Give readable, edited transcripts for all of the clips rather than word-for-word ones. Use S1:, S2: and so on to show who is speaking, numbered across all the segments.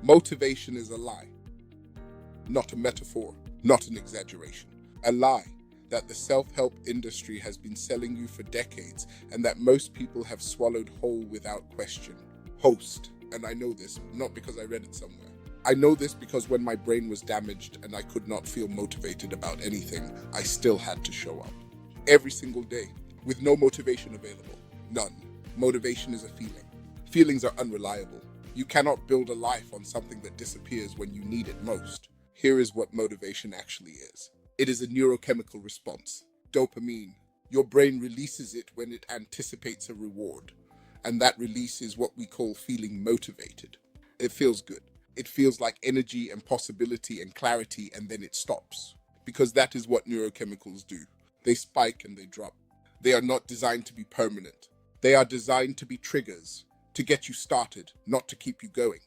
S1: Motivation is a lie, not a metaphor, not an exaggeration. A lie that the self-help industry has been selling you for decades and that most people have swallowed whole without question. Host, and I know this not because I read it somewhere. I know this because when my brain was damaged and I could not feel motivated about anything, I still had to show up. Every single day, with no motivation available. None. Motivation is a feeling. Feelings are unreliable. You cannot build a life on something that disappears when you need it most. Here is what motivation actually is. It is a neurochemical response. Dopamine. Your brain releases it when it anticipates a reward. And that release is what we call feeling motivated. It feels good. It feels like energy and possibility and clarity, and then it stops. Because that is what neurochemicals do. They spike and they drop. They are not designed to be permanent. They are designed to be triggers, to get you started, not to keep you going.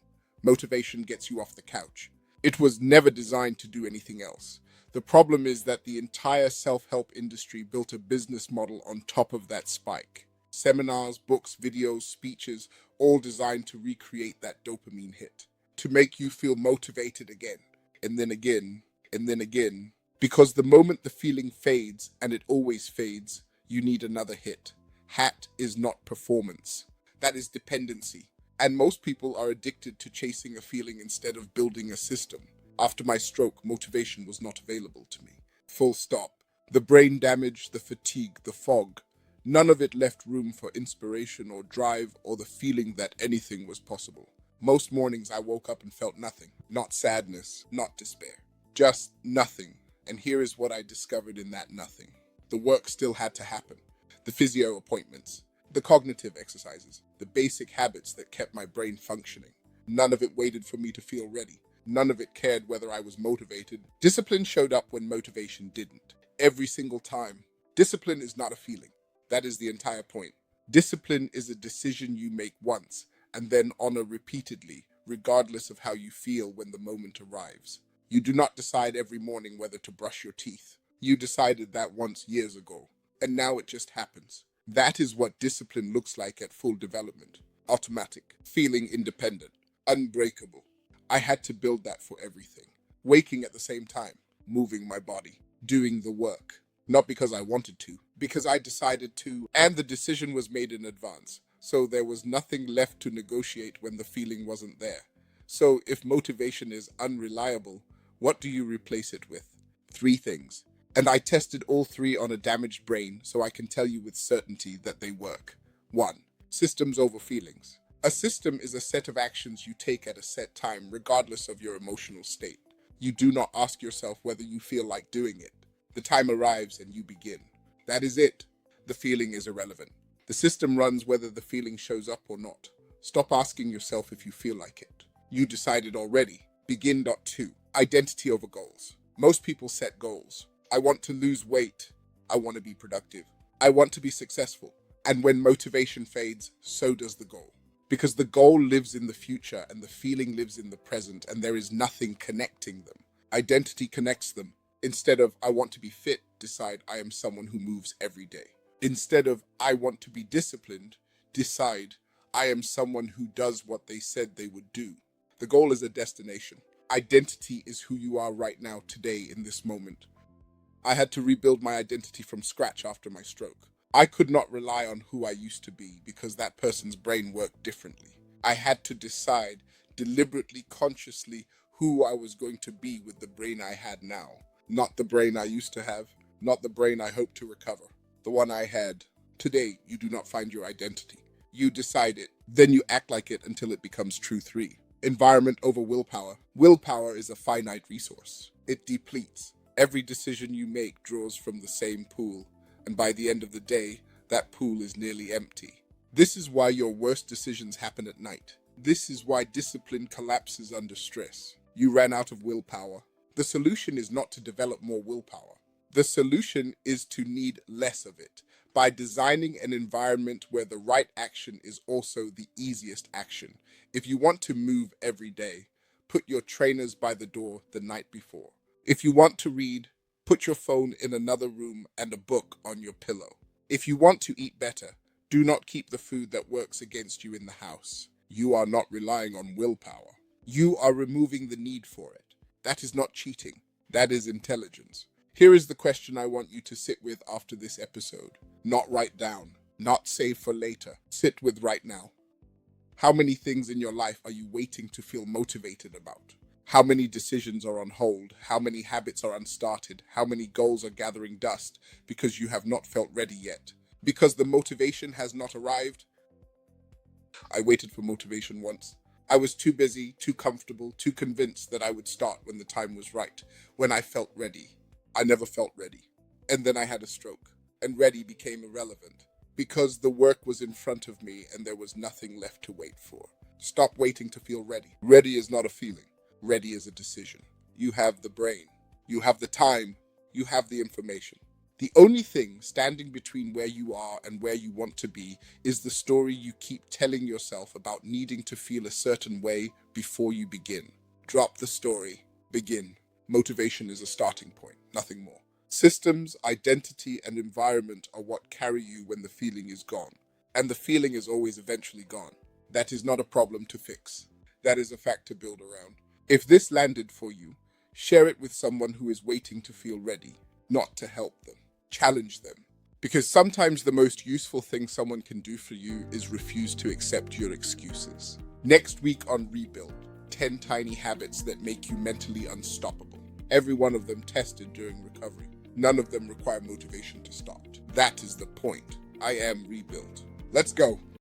S1: Motivation gets you off the couch. It was never designed to do anything else. The problem is that the entire self-help industry built a business model on top of that spike. Seminars, books, videos, speeches, all designed to recreate that dopamine hit. To make you feel motivated again, and then again, and then again. Because the moment the feeling fades, and it always fades, you need another hit. Hat is not performance. That is dependency. And most people are addicted to chasing a feeling instead of building a system. After my stroke, motivation was not available to me. Full stop. The brain damage, the fatigue, the fog. None of it left room for inspiration or drive or the feeling that anything was possible. Most mornings I woke up and felt nothing. Not sadness, not despair. Just nothing. And here is what I discovered in that nothing. The work still had to happen. The physio appointments, the cognitive exercises, the basic habits that kept my brain functioning. None of it waited for me to feel ready. None of it cared whether I was motivated. Discipline showed up when motivation didn't. Every single time. Discipline is not a feeling. That is the entire point. Discipline is a decision you make once and then honor repeatedly, regardless of how you feel when the moment arrives. You do not decide every morning whether to brush your teeth. You decided that once years ago, and now it just happens. That is what discipline looks like at full development. Automatic, feeling independent, unbreakable. I had to build that for everything. Waking at the same time, moving my body, doing the work. Not because I wanted to, because I decided to, and the decision was made in advance. So there was nothing left to negotiate when the feeling wasn't there. So if motivation is unreliable, what do you replace it with? 3 things. And I tested all 3 on a damaged brain, so I can tell you with certainty that they work. 1. Systems over feelings. A system is a set of actions you take at a set time, regardless of your emotional state. You do not ask yourself whether you feel like doing it. The time arrives and you begin. That is it. The feeling is irrelevant. The system runs whether the feeling shows up or not. Stop asking yourself if you feel like it. You decided already. Begin. 2. Identity over goals. Most people set goals. I want to lose weight. I want to be productive. I want to be successful. And when motivation fades, so does the goal. Because the goal lives in the future and the feeling lives in the present, and there is nothing connecting them. Identity connects them. Instead of I want to be fit, decide I am someone who moves every day. Instead of I want to be disciplined, decide I am someone who does what they said they would do. The goal is a destination. Identity is who you are right now, today, in this moment. I had to rebuild my identity from scratch after my stroke. I could not rely on who I used to be because that person's brain worked differently. I had to decide deliberately, consciously, who I was going to be with the brain I had now. Not the brain I used to have, not the brain I hope to recover. The one I had. Today, you do not find your identity. You decide it, then you act like it until it becomes true. 3. Environment over willpower. Willpower is a finite resource. It depletes. Every decision you make draws from the same pool, and by the end of the day, that pool is nearly empty. This is why your worst decisions happen at night. This is why discipline collapses under stress. You ran out of willpower. The solution is not to develop more willpower. The solution is to need less of it by designing an environment where the right action is also the easiest action. If you want to move every day, put your trainers by the door the night before. If you want to read, put your phone in another room and a book on your pillow. If you want to eat better, do not keep the food that works against you in the house. You are not relying on willpower. You are removing the need for it. That is not cheating. That is intelligence. Here is the question I want you to sit with after this episode. Not write down, not save for later. Sit with right now. How many things in your life are you waiting to feel motivated about? How many decisions are on hold? How many habits are unstarted? How many goals are gathering dust because you have not felt ready yet? Because the motivation has not arrived? I waited for motivation once. I was too busy, too comfortable, too convinced that I would start when the time was right, when I felt ready. I never felt ready. And then I had a stroke, and ready became irrelevant because the work was in front of me and there was nothing left to wait for. Stop waiting to feel ready. Ready is not a feeling. Ready is a decision. You have the brain. You have the time. You have the information. The only thing standing between where you are and where you want to be is the story you keep telling yourself about needing to feel a certain way before you begin. Drop the story. Begin. Motivation is a starting point, nothing more. Systems, identity, and environment are what carry you when the feeling is gone. And the feeling is always eventually gone. That is not a problem to fix. That is a fact to build around. If this landed for you, share it with someone who is waiting to feel ready, not to help them. Challenge them. Because sometimes the most useful thing someone can do for you is refuse to accept your excuses. Next week on Rebuild, 10 tiny habits that make you mentally unstoppable. Every one of them tested during recovery. None of them require motivation to start. That is the point. I am Rebuild. Let's go.